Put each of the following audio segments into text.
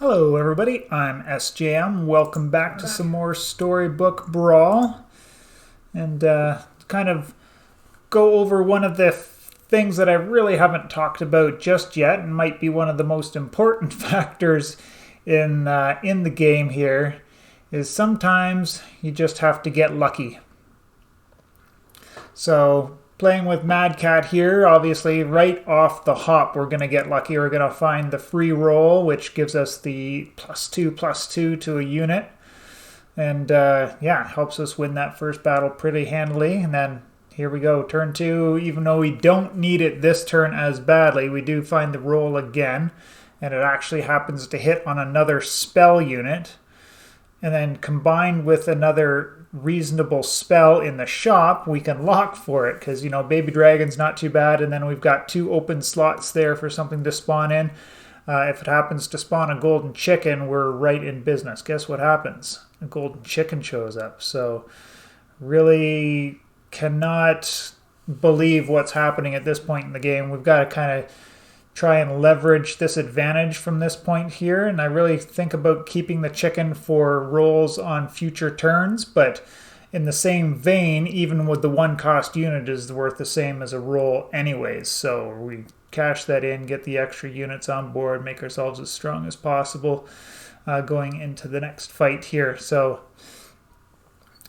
Hello everybody, I'm SJM. Welcome back to some more Storybook Brawl. And kind of go over one of the things that I really haven't talked about just yet and might be one of the most important factors in the game here is sometimes you just have to get lucky. So playing with Mad Cat here, obviously right off the hop we're going to get lucky. We're going to find the free roll, which gives us the +2/+2 to a unit. And yeah, helps us win that first battle pretty handily. And then here we go, turn 2. Even though we don't need it this turn as badly, we do find the roll again. And it actually happens to hit on another spell unit. And then combined with another reasonable spell in the shop, we can lock for it because, you know, Baby Dragon's not too bad, and then we've got 2 open slots there for something to spawn in. If it happens to spawn a golden chicken, we're right in business. Guess what happens? A golden chicken shows up. So really cannot believe what's happening at this point in the game. We've got to kind of try and leverage this advantage from this point here, and I really think about keeping the chicken for rolls on future turns, but in the same vein, even with the 1-cost unit is worth the same as a roll anyways, so we cash that in, get the extra units on board, make ourselves as strong as possible going into the next fight here. So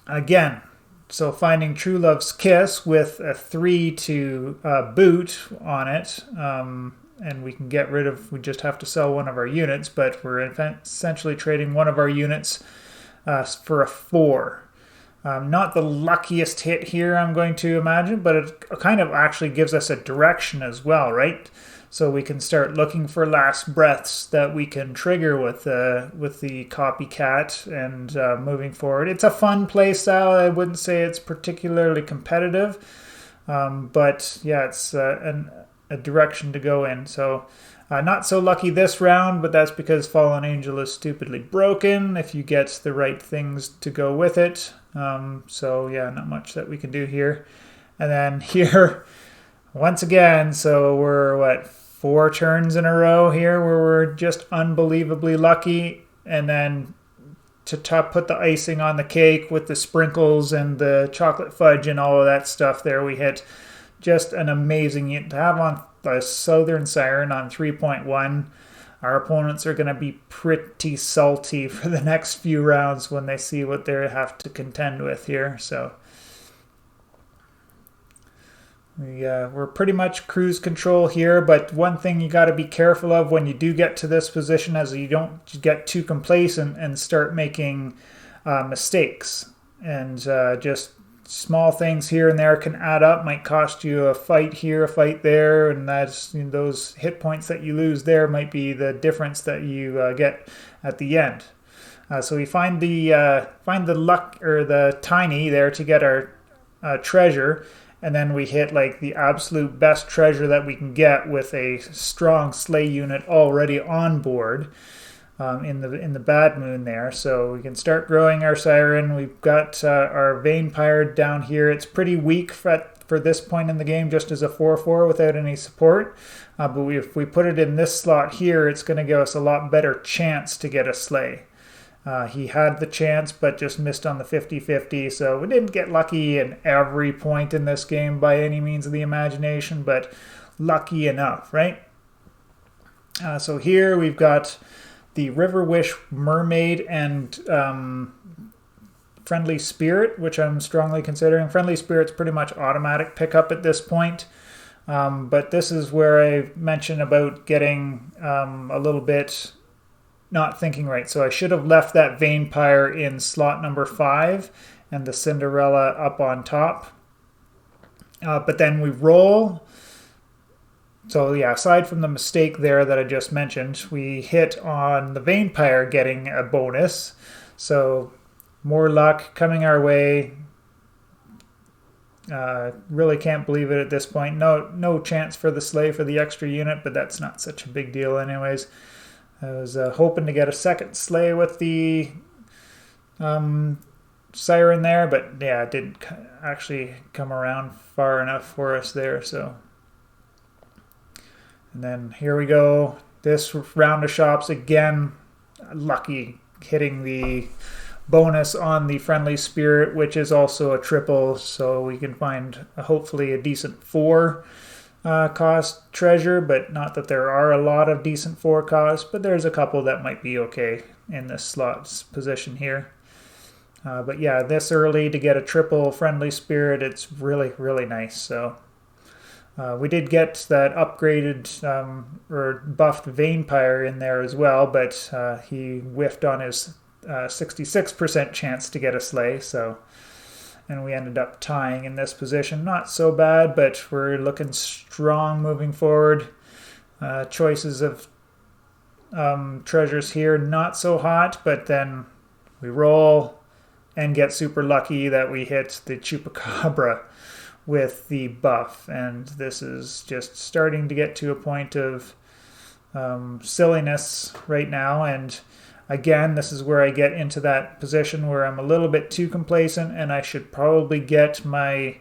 again, finding True Love's Kiss with a 3 to boot on it, and we can get rid of, we just have to sell one of our units, but we're essentially trading one of our units for a 4. Not the luckiest hit here, I'm going to imagine, but it kind of actually gives us a direction as well, right? So we can start looking for last breaths that we can trigger with the copycat and moving forward. It's a fun play style. I wouldn't say it's particularly competitive, but yeah, it's a direction to go in. So not so lucky this round, but that's because Fallen Angel is stupidly broken if you get the right things to go with it. So yeah, not much that we can do here. And then here, once again, so we're, what, 4 turns in a row here where we're just unbelievably lucky. And then to put the icing on the cake with the sprinkles and the chocolate fudge and all of that stuff there, we hit just an amazing unit to have on the Southern Siren on 3.1. Our opponents are going to be pretty salty for the next few rounds when they see what they have to contend with here. So we're pretty much cruise control here, but one thing you got to be careful of when you do get to this position is you don't get too complacent and start making mistakes. And just small things here and there can add up, might cost you a fight here, a fight there, and that's, you know, those hit points that you lose there might be the difference that you get at the end. So we find the luck or the tiny there to get our treasure, and then we hit like the absolute best treasure that we can get with a strong sleigh unit already on board. In the Bad Moon there, so we can start growing our Siren. We've got our Vampire down here. It's pretty weak for this point in the game, just as a 4/4 without any support. But if we put it in this slot here, it's going to give us a lot better chance to get a sleigh. He had the chance, but just missed on the 50-50. So we didn't get lucky in every point in this game by any means of the imagination, but lucky enough, right? So here we've got the River Wish Mermaid and Friendly Spirit, which I'm strongly considering. Friendly Spirit's pretty much automatic pickup at this point. But this is where I mentioned about getting a little bit not thinking right. So I should have left that Vampire in slot number 5 and the Cinderella up on top. But then we roll. So yeah, aside from the mistake there that I just mentioned, we hit on the Vampire getting a bonus. So more luck coming our way. Really can't believe it at this point. No chance for the sleigh for the extra unit, but that's not such a big deal anyways. I was hoping to get a second sleigh with the Siren there, but yeah, it didn't actually come around far enough for us there, so... And then here we go. This round of shops again lucky hitting the bonus on the friendly spirit, which is also a triple, so we can find hopefully a decent 4 cost treasure, but not that there are a lot of decent 4 cost, but there's a couple that might be okay in this slot's position here. But yeah, this early to get a triple friendly spirit, it's really nice. So we did get that upgraded or buffed Vampire in there as well, but he whiffed on his 66% chance to get a slay, so, and we ended up tying in this position. Not so bad, but we're looking strong moving forward. Choices of treasures here, not so hot, but then we roll and get super lucky that we hit the Chupacabra with the buff, and this is just starting to get to a point of silliness right now. And again, this is where I get into that position where I'm a little bit too complacent, and I should probably get my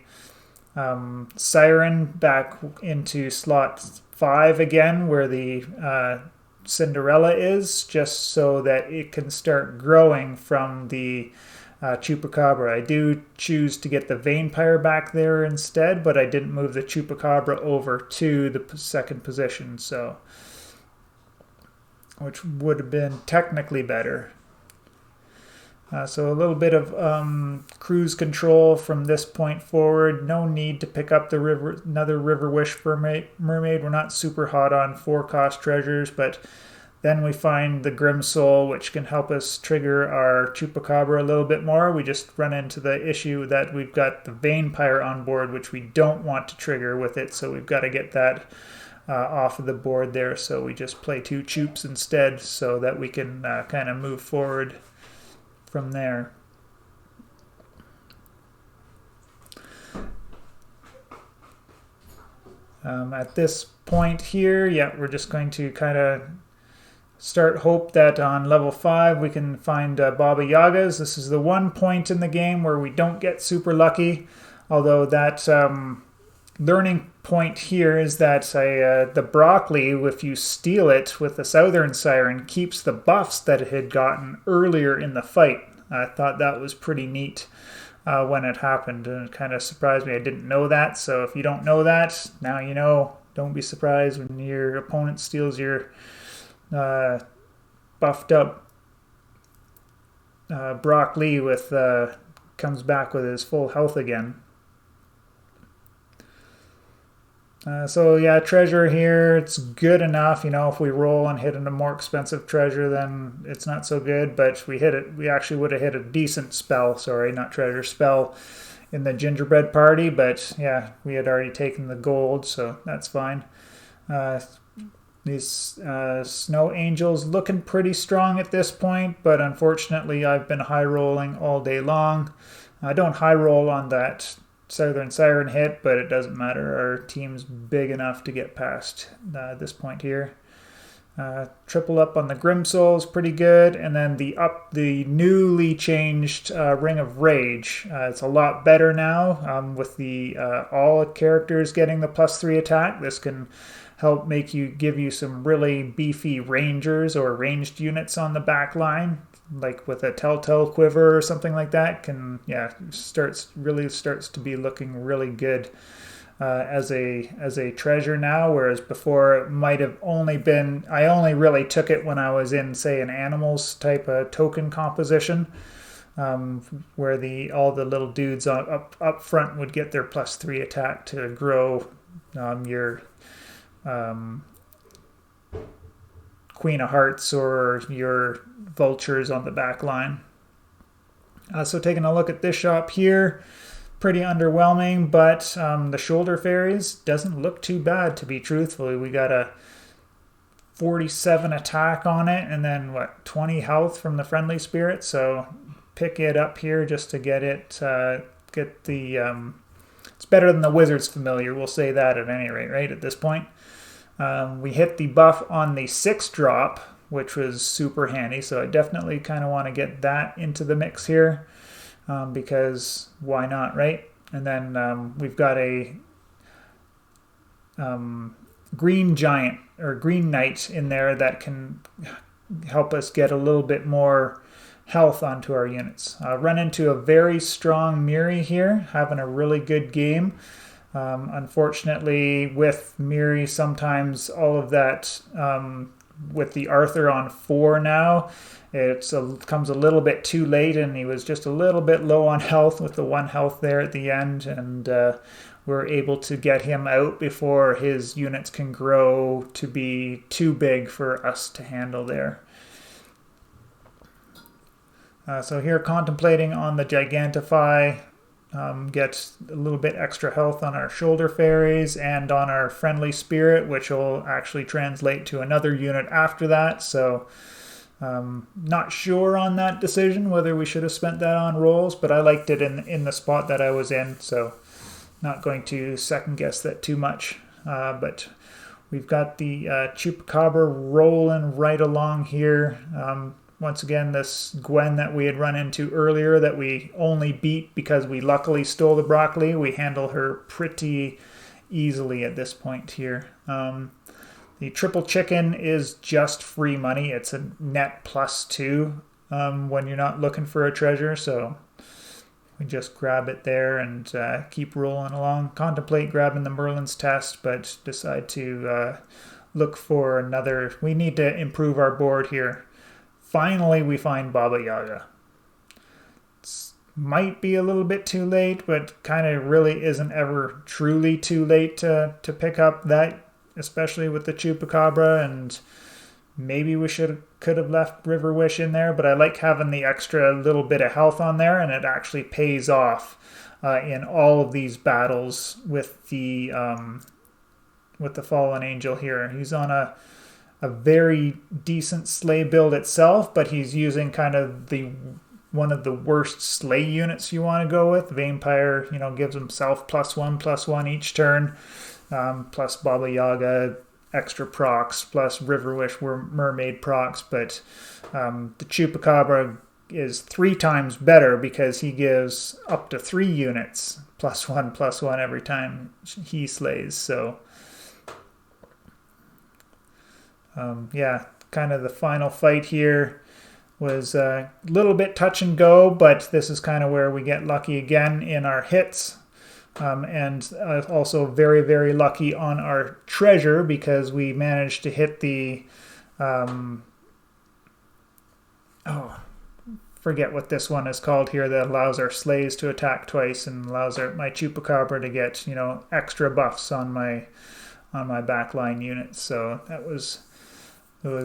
Siren back into slot 5 again, where the Cinderella is, just so that it can start growing from the Chupacabra. I do choose to get the Vampire back there instead, but I didn't move the Chupacabra over to the second position, so which would have been technically better. So a little bit of cruise control from this point forward. No need to pick up the another River Wish Mermaid. We're not super hot on 4 cost treasures, but then we find the Grim Soul, which can help us trigger our Chupacabra a little bit more. We just run into the issue that we've got the Vampire on board, which we don't want to trigger with it, so we've got to get that off of the board there. So we just play 2 Chups instead, so that we can kind of move forward from there. At this point here, yeah, we're just going to kind of hope that on level 5 we can find Baba Yagas. This is the one point in the game where we don't get super lucky, although that learning point here is that the broccoli, if you steal it with the Southern Siren, keeps the buffs that it had gotten earlier in the fight. I thought that was pretty neat when it happened, and it kind of surprised me. I didn't know that, so if you don't know that, now you know. Don't be surprised when your opponent steals your buffed up broccoli with comes back with his full health again. So yeah, treasure here, it's good enough. You know, if we roll and hit a more expensive treasure, then it's not so good, but we hit it. We actually would have hit a decent spell, sorry, not treasure, spell in the gingerbread party, but yeah, we had already taken the gold, so that's fine. These snow angels looking pretty strong at this point, but unfortunately I've been high rolling all day long. I don't high roll on that Southern Siren hit, but it doesn't matter. Our team's big enough to get past this point here. Triple up on the Grim Soul is pretty good, and then the newly changed Ring of Rage. It's a lot better now with the all characters getting the +3 attack. This can help give you some really beefy rangers or ranged units on the back line, like with a Telltale Quiver or something like that. Really starts to be looking really good as a treasure now, whereas before it might have only been, I only really took it when I was in, say, an animals type of token composition, where all the little dudes up front would get their +3 attack to grow your Queen of Hearts or your vultures on the back line. So taking a look at this shop here, pretty underwhelming, but the shoulder fairies doesn't look too bad, to be truthful. We got a 47 attack on it, and then 20 health from the friendly spirit, so pick it up here just to get it, it's better than the Wizard's Familiar, we'll say that at any rate, right, at this point. We hit the buff on the 6-drop, which was super handy, so I definitely kind of want to get that into the mix here, because why not, right? And then we've got a green giant or green knight in there that can help us get a little bit more health onto our units. Run into a very strong Miri here, having a really good game. Unfortunately, with Miri, sometimes all of that, with the Arthur on 4 now, it comes a little bit too late, and he was just a little bit low on health with the 1 health there at the end, and we're able to get him out before his units can grow to be too big for us to handle there. So here, contemplating on the Gigantify, get a little bit extra health on our shoulder fairies and on our friendly spirit, which will actually translate to another unit after that. So not sure on that decision, whether we should have spent that on rolls, but I liked it in the spot that I was in, so not going to second guess that too much. But we've got the Chupacabra rolling right along here. Once again, this Gwen that we had run into earlier that we only beat because we luckily stole the broccoli, we handle her pretty easily at this point here. The triple chicken is just free money. It's a net +2 when you're not looking for a treasure, so we just grab it there and keep rolling along. Contemplate grabbing the Merlin's Test, but decide to look for another. We need to improve our board here. Finally, we find Baba Yaga. It might be a little bit too late, but kind of really isn't ever truly too late to pick up that, especially with the Chupacabra, and maybe we could have left River Wish in there, but I like having the extra little bit of health on there, and it actually pays off in all of these battles with the Fallen Angel here. He's on a very decent sleigh build itself, but he's using kind of one of the worst sleigh units you want to go with. Vampire, gives himself +1/+1 each turn, plus Baba Yaga extra procs, plus River Wish mermaid procs, but the Chupacabra is 3 times better because he gives up to 3 units +1/+1 every time he slays, so yeah, kind of the final fight here was a little bit touch and go, but this is kind of where we get lucky again in our hits, and also very, very lucky on our treasure because we managed to hit the forget what this one is called here that allows our sleighs to attack twice and allows my Chupacabra to get extra buffs on my backline units. So it was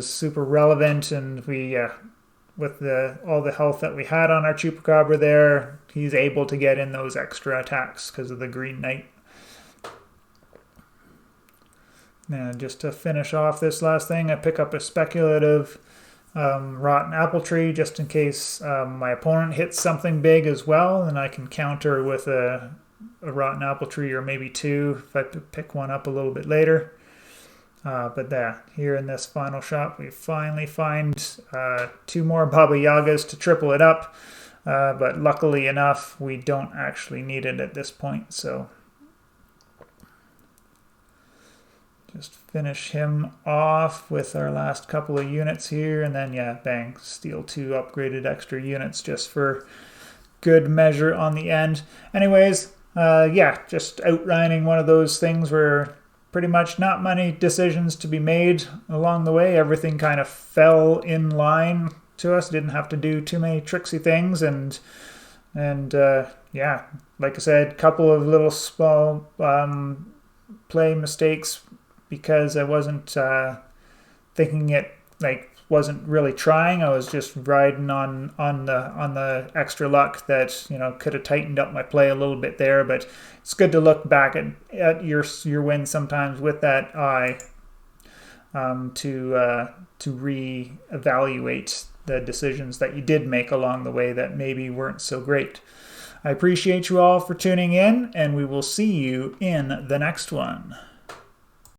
super relevant, and we, with all the health that we had on our Chupacabra there, he's able to get in those extra attacks because of the Green Knight. Now, just to finish off this last thing, I pick up a speculative Rotten Apple Tree just in case my opponent hits something big as well, and I can counter with a Rotten Apple Tree or maybe 2 if I pick one up a little bit later. But here in this final shot, we finally find 2 more Baba Yagas to triple it up. But luckily enough, we don't actually need it at this point. So just finish him off with our last couple of units here. And then, bang, steal 2 upgraded extra units just for good measure on the end. Anyways, just outrining one of those things where pretty much not many decisions to be made along the way. Everything kind of fell in line to us. Didn't have to do too many tricksy things, and like I said, couple of little small play mistakes because I wasn't thinking it, wasn't really trying. I was just riding on the extra luck that could have tightened up my play a little bit there. But it's good to look back at your wins sometimes with that eye to reevaluate the decisions that you did make along the way that maybe weren't so great. I appreciate you all for tuning in, and we will see you in the next one.